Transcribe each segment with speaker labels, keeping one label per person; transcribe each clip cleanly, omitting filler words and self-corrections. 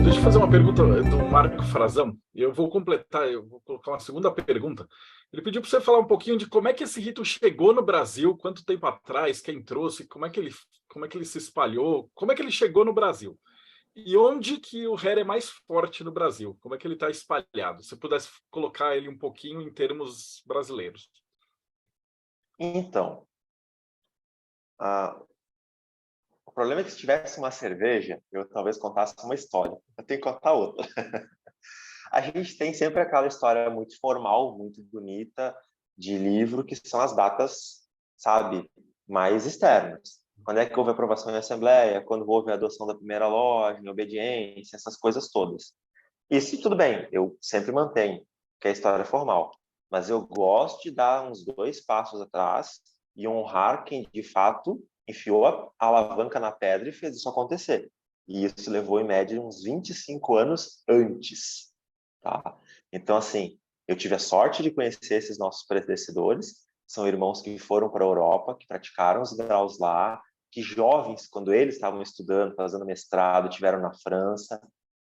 Speaker 1: Deixa eu fazer uma pergunta do Marco Frazão. E eu vou completar, eu vou colocar uma segunda pergunta. Ele pediu para você falar um pouquinho de como é que esse rito chegou no Brasil, quanto tempo atrás, quem trouxe, como é que ele se espalhou, como é que ele chegou no Brasil. E onde que o Hare é mais forte no Brasil? Como é que ele está espalhado? Se pudesse colocar ele um pouquinho em termos brasileiros.
Speaker 2: Então, o problema é que se tivesse uma cerveja, eu talvez contasse uma história. Eu tenho que contar outra. A gente tem sempre aquela história muito formal, muito bonita, de livro, que são as datas, sabe, mais externas. Quando é que houve aprovação em assembleia, quando houve a adoção da primeira loja, em obediência, essas coisas todas. Isso tudo bem, eu sempre mantenho, que é a história formal. Mas eu gosto de dar uns 2 passos atrás e honrar quem, de fato, enfiou a alavanca na pedra e fez isso acontecer. E isso levou, em média, uns 25 anos antes. Tá? Então, assim, eu tive a sorte de conhecer esses nossos predecessores. São irmãos que foram para a Europa, que praticaram os graus lá, que jovens, quando eles estavam estudando, fazendo mestrado, tiveram na França,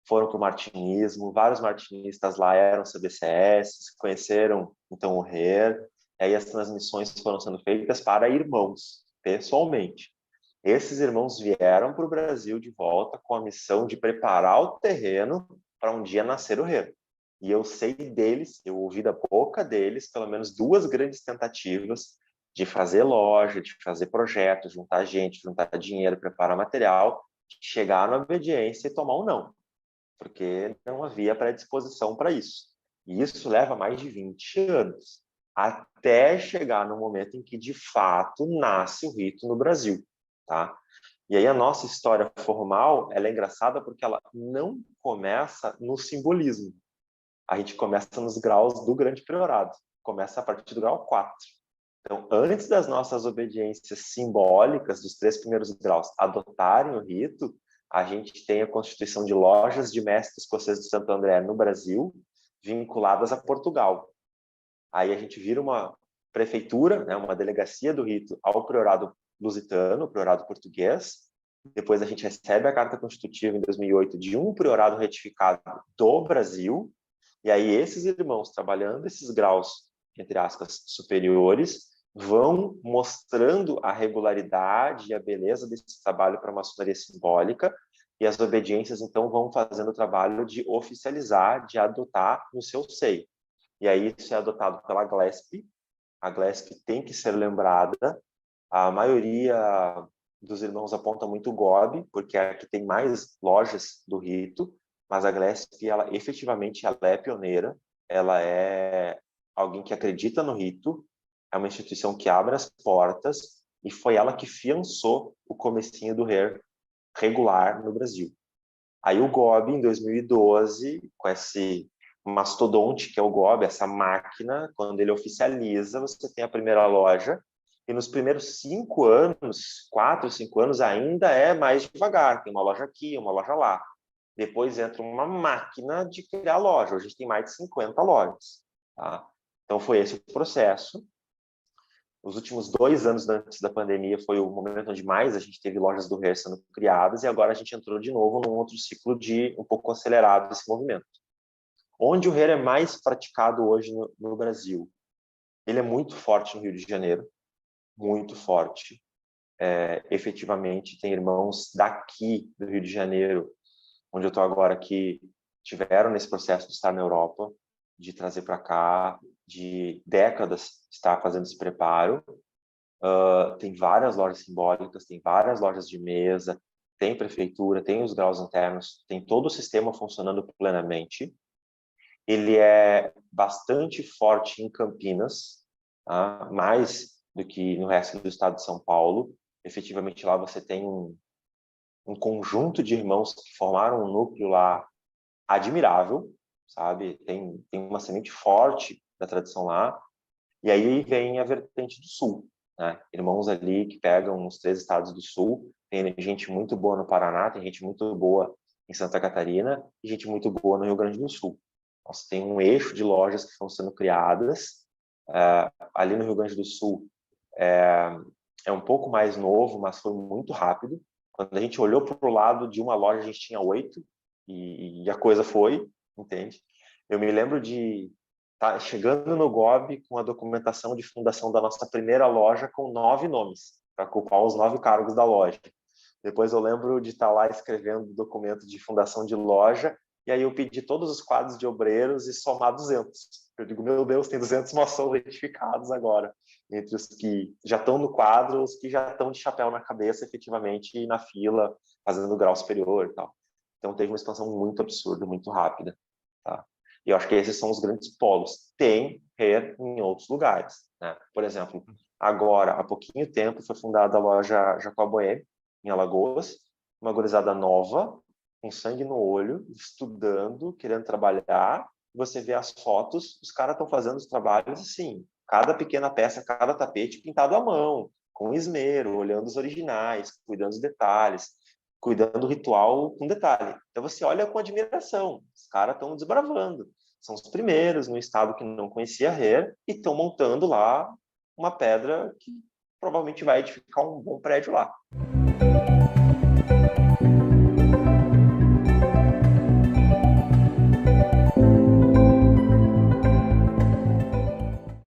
Speaker 2: foram para o martinismo, vários martinistas lá eram CBCS, conheceram então o Hare, e aí as transmissões foram sendo feitas para irmãos, pessoalmente. Esses irmãos vieram para o Brasil de volta com a missão de preparar o terreno para um dia nascer o Hare. E eu sei deles, eu ouvi da boca deles, pelo menos 2 grandes tentativas de fazer loja, de fazer projetos, juntar gente, juntar dinheiro, preparar material, chegar na obediência e tomar um não, porque não havia predisposição para isso. E isso leva mais de 20 anos, até chegar no momento em que, de fato, nasce o rito no Brasil. Tá? E aí a nossa história formal, ela é engraçada porque ela não começa no simbolismo. A gente começa nos graus do Grande Priorado. Começa a partir do grau 4. Então, antes das nossas obediências simbólicas, dos 3 primeiros graus, adotarem o rito, a gente tem a constituição de lojas de mestres escoceses de Santo André no Brasil, vinculadas a Portugal. Aí a gente vira uma prefeitura, né, uma delegacia do rito ao priorado lusitano, priorado português. Depois a gente recebe a carta constitutiva em 2008 de um priorado retificado do Brasil. E aí esses irmãos, trabalhando esses graus, entre aspas, superiores, vão mostrando a regularidade e a beleza desse trabalho para a maçonaria simbólica, e as obediências, então, vão fazendo o trabalho de oficializar, de adotar no seu seio. E aí isso é adotado pela GLESP. A GLESP tem que ser lembrada. A maioria dos irmãos aponta muito o GOB, porque é a que tem mais lojas do rito, mas a GLESP, ela efetivamente ela é pioneira, ela é alguém que acredita no rito, é uma instituição que abre as portas, e foi ela que fiançou o comecinho do Hare regular no Brasil. Aí o GOB, em 2012, com esse mastodonte que é o GOB, essa máquina, quando ele oficializa, você tem a primeira loja, e nos primeiros 5 anos, 4, 5 anos, ainda é mais devagar, tem uma loja aqui, uma loja lá. Depois entra uma máquina de criar loja, hoje a gente tem mais de 50 lojas. Tá? Então foi esse o processo. Os últimos 2 anos antes da pandemia foi o momento onde mais a gente teve lojas do Hare sendo criadas, e agora a gente entrou de novo num outro ciclo de um pouco acelerado desse movimento. Onde o Hare é mais praticado hoje no Brasil? Ele é muito forte no Rio de Janeiro, muito forte. Efetivamente, tem irmãos daqui do Rio de Janeiro, onde eu estou agora, que tiveram nesse processo de estar na Europa, de trazer para cá, de décadas estar fazendo esse preparo. Tem várias lojas simbólicas, tem várias lojas de mesa, tem prefeitura, tem os graus internos, tem todo o sistema funcionando plenamente. Ele é bastante forte em Campinas, tá? Mais do que no resto do estado de São Paulo. Efetivamente, lá você tem um conjunto de irmãos que formaram um núcleo lá admirável, sabe? Tem uma semente forte da tradição lá. E aí vem a vertente do Sul, né? Irmãos ali que pegam os 3 estados do Sul. Tem gente muito boa no Paraná, tem gente muito boa em Santa Catarina e gente muito boa no Rio Grande do Sul. Nós tem um eixo de lojas que estão sendo criadas. Ali no Rio Grande do Sul é um pouco mais novo, mas foi muito rápido. Quando a gente olhou para o lado de uma loja, a gente tinha 8. E a coisa foi, entende? Eu me lembro de estar chegando no GOB com a documentação de fundação da nossa primeira loja com 9 nomes, para ocupar os 9 cargos da loja. Depois eu lembro de estar lá escrevendo o documento de fundação de loja, e aí eu pedi todos os quadros de obreiros e somar 200. Eu digo, meu Deus, tem 200 maçons identificados agora, entre os que já estão no quadro, os que já estão de chapéu na cabeça, efetivamente, e na fila, fazendo grau superior e tal. Então teve uma expansão muito absurda, muito rápida. Tá? E eu acho que esses são os grandes polos. Tem hair em outros lugares. Né? Por exemplo, agora, há pouquinho tempo, foi fundada a loja Jacó Boêmio, em Alagoas, uma gurizada nova, com sangue no olho, estudando, querendo trabalhar. Você vê as fotos, os caras estão fazendo os trabalhos assim, cada pequena peça, cada tapete pintado à mão, com esmero, olhando os originais, cuidando dos detalhes, cuidando do ritual com detalhe. Então você olha com admiração, os caras estão desbravando. São os primeiros no estado que não conhecia hair e estão montando lá uma pedra que provavelmente vai edificar um bom prédio lá.